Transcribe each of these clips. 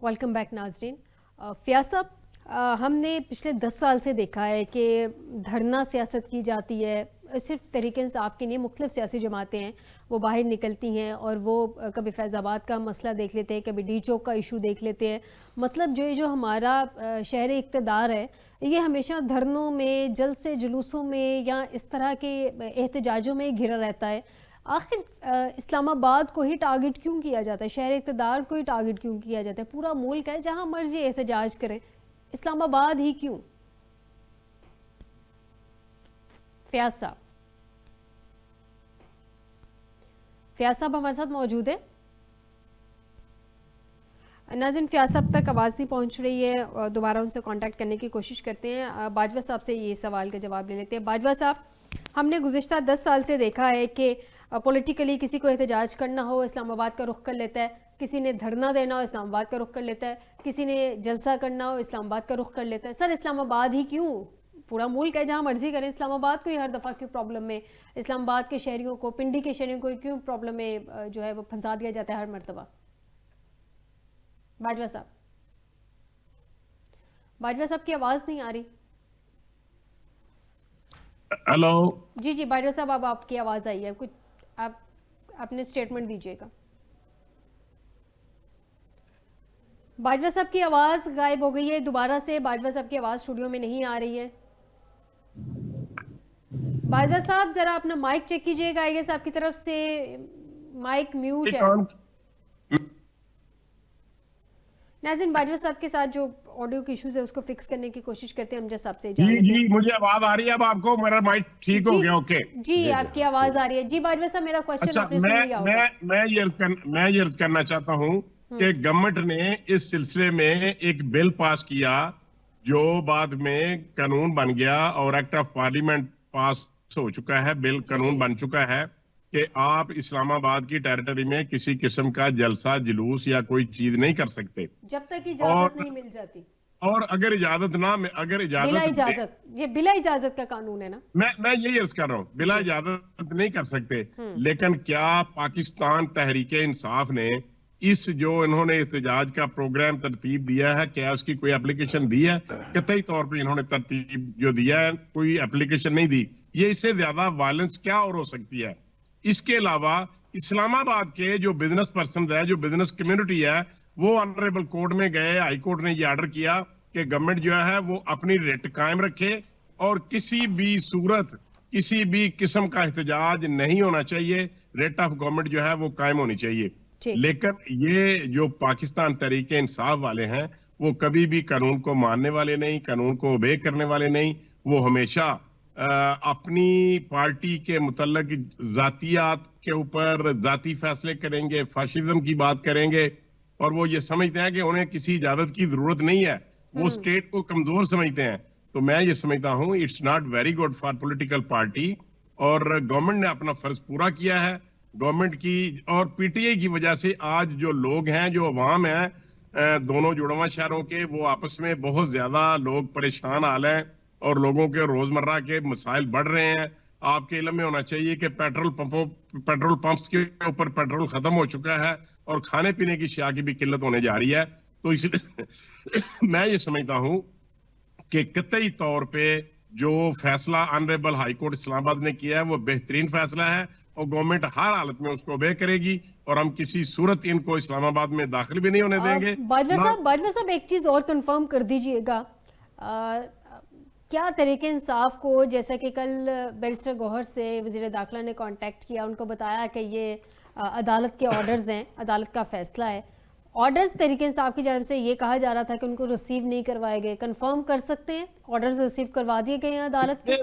Welcome back नाजरीन। फ़ियाज़ साहब, हमने पिछले 10 साल से देखा है कि धरना सियासत की जाती है। सिर्फ तहरीक इंसाफ की नहीं, मुख्तलिफ सियासी जमातें हैं वो बाहर निकलती हैं और वो कभी फैज़ाबाद का मसला देख लेते हैं, कभी डी चौक का इशू देख लेते हैं। मतलब जो हमारा शहर इक़्तिदार है, ये हमेशा धरनों में, जलसे जुलूसों में या इस तरह के एहतजाजों में घिरा रहता है। आखिर इस्लामाबाद को ही टारगेट क्यों किया जाता है? शहर इक़्तिदार को ही टारगेट क्यों किया जाता है? पूरा मुल्क है, जहाँ मर्जी एहतजाज करें, इस्लामाबाद ही क्यों? फ़ियाज़ साहब, हमारे साथ मौजूद है? नाज़रीन, फ़ियाज़ साहब तक आवाज़ नहीं पहुंच रही है, दोबारा उनसे कांटेक्ट करने की कोशिश करते हैं। बाजवा साहब से ये सवाल का जवाब ले लेते हैं। बाजवा साहब, हमने गुज़िश्ता 10 साल से देखा है कि पॉलिटिकली किसी को एहतजाज करना हो, इस्लामाबाद का रुख कर लेता है। किसी ने धरना देना हो, इस्लामाबाद का रुख कर लेता है। किसी ने जलसा करना हो, इस्लामाबाद का रुख कर लेता है। सर, इस्लामाबाद ही क्यों? पूरा मुल्क है, जहाँ मर्जी करें। इस्लामाबाद को ही हर दफ़ा क्यों प्रॉब्लम में, इस्लामाबाद के शहरियों को, पिंडी के शहरियों को क्यों प्रॉब्लम में जो है वो फंसा दिया जाता है हर मरतबा? बाजवा साहब, की आवाज़ नहीं आ रही। हेलो जी, बाजवा साहब, अब आपकी आवाज़ आई है। कुछ आप अपने स्टेटमेंट दीजिएगा। बाजवा साहब की आवाज़ गायब हो गई है दोबारा से। बाजवा साहब की आवाज़ स्टूडियो में नहीं आ रही है। बाजवा साहब, जरा अपना माइक चेक कीजिएगा। आई गेस आपकी तरफ से माइक म्यूट है। नाज़रीन, बाजवा साहब के साथ जो ऑडियो की इश्यूज है उसको फिक्स करने की कोशिश करते हैं। हम जैसे आपसे जी, मुझे आवाज आ रही है। अब आपको मेरा माइक ठीक हो गया? ओके जी, आपकी आवाज आ रही है। जी बाजवा साहब, मेरा क्वेश्चन आपने सुन लिया होगा। मैं ये करना चाहता हूँ कि गवर्नमेंट ने इस सिलसिले में एक बिल पास किया जो बाद में कानून बन गया और एक्ट ऑफ पार्लियामेंट पास हो चुका है। बिल कानून बन चुका है कि आप इस्लामाबाद की टेरिटरी में किसी किस्म का जलसा जुलूस या कोई चीज नहीं कर सकते जब तक इजाजत नहीं मिल जाती। और अगर इजाजत ये बिला इजाजत का कानून है ना। मैं यही अर्ज कर रहा हूँ, बिला इजाजत नहीं कर सकते। लेकिन क्या पाकिस्तान तहरीक इंसाफ ने इस जो इन्होंने एहतजाज का प्रोग्राम तरतीब दिया है, क्या उसकी कोई एप्लीकेशन दी है? कतई तौर पे इन्होंने तरतीब जो दिया है, कोई एप्लीकेशन नहीं दी। ये इससे ज्यादा वायलेंस क्या और हो सकती है? इसके अलावा इस्लामाबाद के जो बिजनेस पर्सन है, जो बिजनेस कम्युनिटी है, वो ऑनरेबल कोर्ट में गए। हाई कोर्ट ने ये ऑर्डर किया कि गवर्नमेंट जो है वो अपनी रेट कायम रखे और किसी भी सूरत, किसी भी किस्म का एहतजाज नहीं होना चाहिए। रेट ऑफ गवर्नमेंट जो है वो कायम होनी चाहिए। लेकिन ये जो पाकिस्तान तहरीक इंसाफ वाले हैं, वो कभी भी कानून को मानने वाले नहीं, कानून को ओबे करने वाले नहीं। वो हमेशा अपनी पार्टी के मुतल्लक जातियात के ऊपर जाती फैसले करेंगे, फाशिज्म की बात करेंगे और वो ये समझते हैं कि उन्हें किसी इजाजत की जरूरत नहीं है। वो स्टेट को कमजोर समझते हैं। तो मैं ये समझता हूँ it's not very good for political party. और गवर्नमेंट ने अपना फर्ज पूरा किया है। गवर्नमेंट की और पीटीआई की वजह से आज जो लोग हैं, जो अवाम है दोनों जुड़वा शहरों के, वो आपस में बहुत ज्यादा लोग परेशान हाल हैं और लोगों के रोजमर्रा के मसाइल बढ़ रहे हैं। आपके इल्म में होना चाहिए कि पेट्रोल पंप्स के ऊपर पेट्रोल खत्म हो चुका है और खाने पीने की अशिया की भी किल्लत होने जा रही है। तो इसलिए मैं ये समझता हूं कि कतई तौर पे जो फैसला ऑनरेबल हाई कोर्ट इस्लामाबाद ने किया है वो बेहतरीन फैसला है और गवर्नमेंट हर हालत में उसको ओबे करेगी और हम किसी सूरत इनको इस्लामाबाद में दाखिल भी नहीं होने देंगे। बाजवा साहब, एक चीज और कंफर्म कर दीजिएगा, क्या तहरीक इंसाफ को, जैसा कि कल बैरिस्टर गौहर से वज़ीर दाखिला ने कांटेक्ट किया, उनको बताया कि ये अदालत के ऑर्डर्स हैं, अदालत का फैसला है, ऑर्डर्स तहरीक इंसाफ की जानिब से ये कहा जा रहा था कि उनको रिसीव नहीं करवाए गए, कंफर्म कर सकते हैं ऑर्डर्स रिसीव करवा दिए गए हैं अदालत के?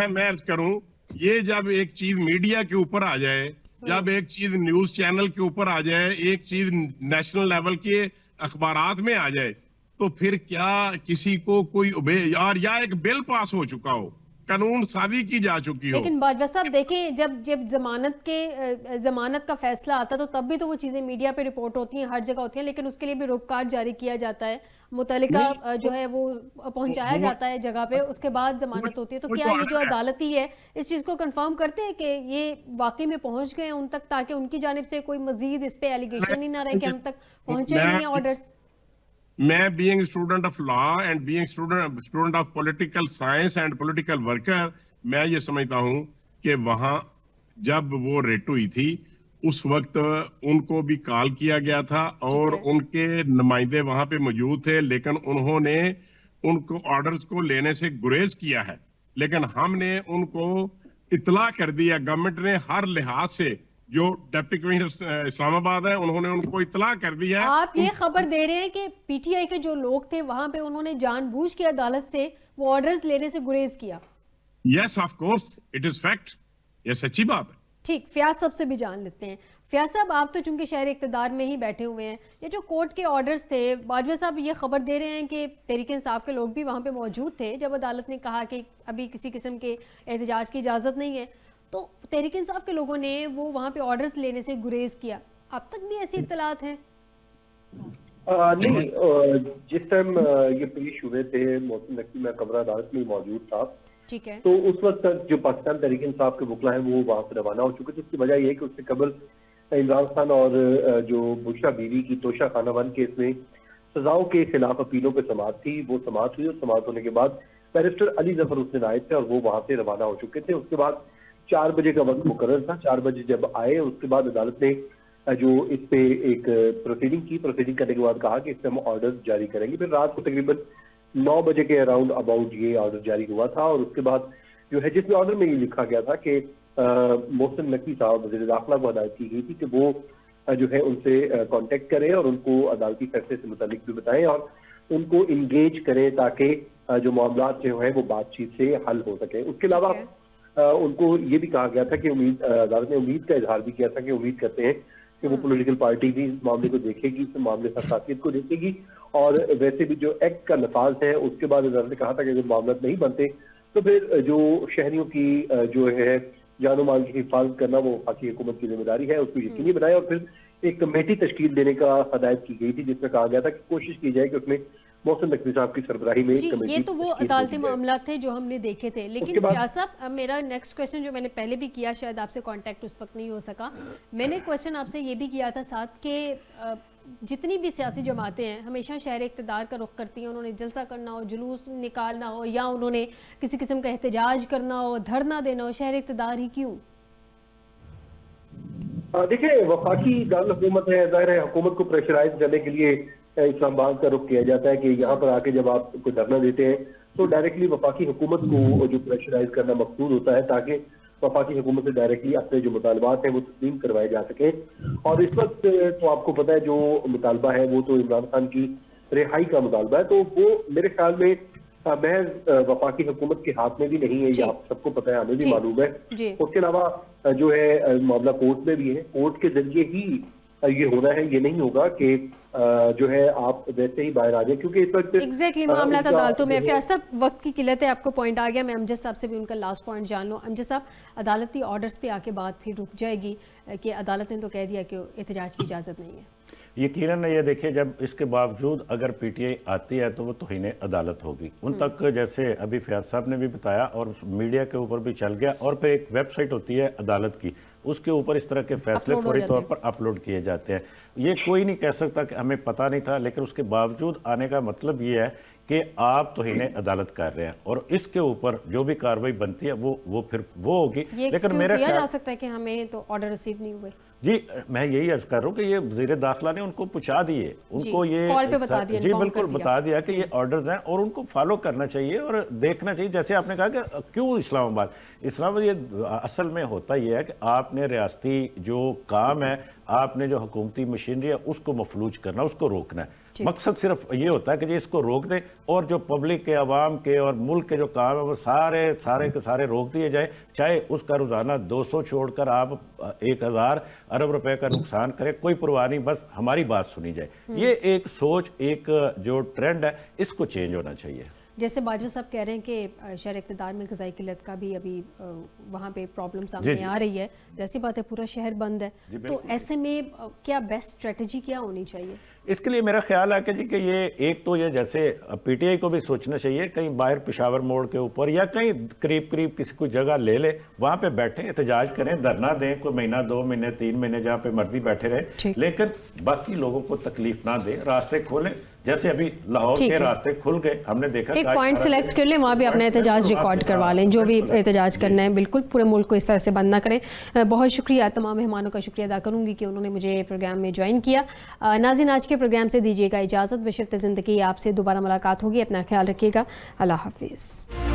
मैं अर्ज करूं, ये जब एक चीज मीडिया के ऊपर आ जाए, जब एक चीज न्यूज चैनल के ऊपर आ जाए, एक चीज नेशनल लेवल के अखबारात में आ जाए, तो फिर क्या किसी को कोई और या एक बिल पास हो चुका हो, कानून सादी की जा चुकी हो। लेकिन बाजवा साहब देखें, जब जमानत का फैसला आता तो तब भी तो वो चीजें मीडिया पे रिपोर्ट होती हैं, हर जगह होती हैं, लेकिन उसके लिए भी रोक कार्ड जारी किया जाता है, मुतल्लिका जो है वो पहुंचाया जाता है जगह पे, उसके बाद जमानत होती है। तो क्या ये जो अदालती है इस चीज को कंफर्म करते हैं कि ये वाकई में पहुंच गए उन तक, ताकि उनकी जानिब से कोई मजीद इस पे एलिगेशन ही ना रहे कि हम तक पहुंचे ही नहीं है ऑर्डर्स? मैं being student of law and being student of political science and political worker, मैं ये समझता हूं कि वहां जब वो रेट हुई थी उस वक्त उनको भी कॉल किया गया था और उनके नुमाइंदे वहां पे मौजूद थे, लेकिन उन्होंने उनको ऑर्डर्स को लेने से गुरेज किया है। लेकिन हमने उनको इतला कर दिया, गवर्नमेंट ने हर लिहाज से, जो डिप्टी कमिश्नर इस्लामाबाद है उन्होंने उनको इतला कर दिया है। आप ये खबर दे रहे हैं कि पीटीआई के जो लोग थे वहां पे उन्होंने जानबूझ के अदालत से वो ऑर्डर्स लेने से गुरेज किया? Yes of course, it is fact, ये सच्ची बात है। ठीक, फयाज साहब से भी जान लेते हैं। फयाज साहब, आप तो चूंकि शहर इक़्तिदार में ही बैठे हुए हैं, ये जो कोर्ट के ऑर्डर्स थे, बाजवा साहब ये खबर दे रहे हैं कि तहरीक इंसाफ के लोग भी वहाँ पे मौजूद थे जब अदालत ने कहा कि अभी किसी किस्म के एहतजाज की इजाज़त नहीं है, तो तहरीक इंसाफ के लोगों ने वो वहाँ पे ऑर्डर्स लेने से गुरेज किया। अब तक भी ऐसी इत्तलात हैं? नहीं, जिस टाइम ये पेश हुए थे मोहसिन नकवी, मैं कमरा अदालत में मौजूद था, ठीक है, तो उस वक्त तक जो पाकिस्तान तहरीक इंसाफ के वकला हैं वो वहां से रवाना हो चुके थे। इसकी वजह यह है कि उससे कबल इमरान खान और जो बुशरा बीवी की तोशा खाना वन केस में सजाओं के खिलाफ अपीलों पर समाअत थी, वो समाअत हुई और समाअत होने के बाद बैरिस्टर अली जफर हुसैन आए थे और वो वहां से रवाना हो चुके थे। उसके बाद 4 बजे का वक्त मुकर्रर था। 4 बजे जब आए, उसके बाद अदालत ने जो इस पे एक प्रोसीडिंग की, प्रोसीडिंग करने के बाद कहा कि इस पर हम ऑर्डर जारी करेंगे। फिर रात को तकरीबन 9 बजे के अराउंड अबाउट ये ऑर्डर जारी हुआ था और उसके बाद जो है, जिसमें ऑर्डर में ये लिखा गया था कि मोहसिन नकवी साहब वज़ीर दाखिला को हदायत की गई थी कि वो जो है उनसे कांटेक्ट करें और उनको अदालती फैसले से मुतालिक भी बताएं और उनको इंगेज करें ताकि जो मामला जो है वो बातचीत से हल हो सके। उसके अलावा उनको ये भी कहा गया था कि अदालत ने उम्मीद का इजहार भी किया था कि उम्मीद करते हैं कि वो पॉलिटिकल पार्टी भी इस मामले को देखेगी, इस मामले की हसासियत को देखेगी और वैसे भी जो एक्ट का नफाज है उसके बाद अदालत ने कहा था कि अगर मामला नहीं बनते तो फिर जो शहरियों की जो है जानो माल की हिफाजत करना वो वफाकी हुकूमत की जिम्मेदारी है, उसको यकीनी बनाए। और फिर एक कमेटी तश्कील देने का हदायत की गई थी जिसमें कहा गया था कि कोशिश की जाए कि उसमें मोहसिन नकवी साहब की सरबराही में जी, ये तो वो अदालती मामला थे जो हमने देखे थे। लेकिन फयाज साहब, मेरा नेक्स्ट क्वेश्चन जो मैंने पहले भी किया, शायद आपसे कांटेक्ट उस वक्त नहीं हो सका, मैंने क्वेश्चन आपसे ये भी किया था साथ कि जितनी भी सियासी जमातें हैं हमेशा शहर इक़्तिदार का रुख करती हैं, उन्होंने जलसा करना हो, जुलूस निकालना हो या उन्होंने किसी किस्म का एहतजाज करना हो, धरना देना हो, शहर इक़्तिदार ही क्यों? देखिए, वफाकी दारुल-हुकूमत है, ज़ाहिर है हुकूमत को प्रेशराइज करने के लिए इस्लामाबाद का रुख किया जाता है कि यहाँ पर आके जब आप कोई धरना देते हैं तो डायरेक्टली वफाकी हुकूमत को जो प्रेशराइज करना मकसूद होता है ताकि वफाकी हुकूमत से डायरेक्टली अपने जो मुतालबात हैं वो तस्लीम करवाए जा सके। और इस वक्त तो आपको पता है जो मुतालबा है वो तो इमरान खान की रिहाई का मुतालबा है, तो वो मेरे ख्याल में महज वफाकी हुकूमत के हाथ में भी नहीं है, ये आप सबको पता है, हमें भी मालूम है। उसके अलावा जो है मामला कोर्ट में भी है, कोर्ट के जरिए ही ये होना है, ये नहीं होगा कि जो है आप वैसे ही बाहर आ जाए, क्योंकि इस वक्त एग्जैक्टली मामला था अदालतों में। फयाज साहब, वक्त की किल्लत है, आपको पॉइंट आ गया, मैं अमजद साहब से भी उनका लास्ट पॉइंट जान लूँ। अमजद साहब, अदालती ऑर्डर्स पे आके बात फिर रुक जाएगी कि अदालत ने तो कह दिया कि एहतजाज की इजाज़त नहीं है। यकीनन ये देखिए, जब इसके बावजूद अगर पीटीआई आती है तो वो तौहीन अदालत होगी उन तक, जैसे अभी फयाज साहब ने भी बताया और मीडिया के ऊपर भी चल गया। और फिर एक वेबसाइट होती है अदालत की, उसके ऊपर इस तरह के फैसले फौरी तौर पर अपलोड किए जाते हैं। ये कोई नहीं कह सकता कि हमें पता नहीं था, लेकिन उसके बावजूद आने का मतलब ये है कि आप तौहीन अदालत कर रहे हैं और इसके ऊपर जो भी कार्रवाई बनती है वो फिर वो होगी। लेकिन मेरा ख्याल जा सकता है कि हमें तो ऑर्डर रिसीव नहीं हुए। जी, मैं यही अर्ज कर रहा हूँ कि ये वज़ीर दाखिला ने उनको पहुंचा दिए, उनको ये कॉल पे बता दिया, जी बिल्कुल बता दिया कि ये ऑर्डर्स हैं और उनको फॉलो करना चाहिए और देखना चाहिए। जैसे आपने कहा कि क्यों इस्लामाबाद, ये असल में होता ये है कि आपने रियासती जो काम है, आपने जो हुकूमती मशीनरी है उसको मफलूज करना, उसको रोकना है। मकसद सिर्फ ये होता है कि जी इसको रोक दें और जो पब्लिक के, अवाम के और मुल्क के जो काम है वो सारे के सारे रोक दिए जाए, चाहे उसका रोजाना 200 छोड़कर आप 1000 अरब रुपए का नुकसान करें, कोई परवाह नहीं, बस हमारी बात सुनी जाए। ये एक सोच, एक जो ट्रेंड है, इसको चेंज होना चाहिए। जैसे बाजवा साहब कह रहे हैं कि शहर इक़्तिदार में ग़िज़ाई किल्लत का भी अभी वहाँ पे प्रॉब्लम सामने आ रही है, जैसी बात है पूरा शहर बंद है, तो ऐसे में क्या बेस्ट स्ट्रेटजी क्या होनी चाहिए? इसके लिए मेरा ख्याल है कि जी कि ये एक तो ये जैसे पीटीआई को भी सोचना चाहिए, कहीं बाहर पेशावर मोड़ के ऊपर या कहीं करीब किसी कोई जगह ले वहाँ पे बैठे, एहतजाज करें, धरना दें, कोई महीना 2 महीने 3 महीने जहाँ पे मर्जी बैठे रहे, लेकिन बाकी लोगों को तकलीफ ना दें, रास्ते खोलें। जैसे अभी लाहौर ठीक के है। रास्ते खुल गए, हमने देखा एक कि आज पॉइंट सारा सिलेक्ट कर लें, वहाँ भी अपना एहतजाज रिकॉर्ड करवा लें, जो भी एहतजाज करना है। बिल्कुल पूरे मुल्क को इस तरह से बंद ना करें। बहुत शुक्रिया, तमाम मेहमानों का शुक्रिया अदा करूँगी कि उन्होंने मुझे प्रोग्राम में ज्वाइन किया। नाज़रीन, आज के प्रोग्राम से दीजिएगा इजाज़त। बशर्ते ज़िंदगी आपसे दोबारा मुलाकात होगी। अपना ख्याल रखिएगा। अल्लाह हाफिज़।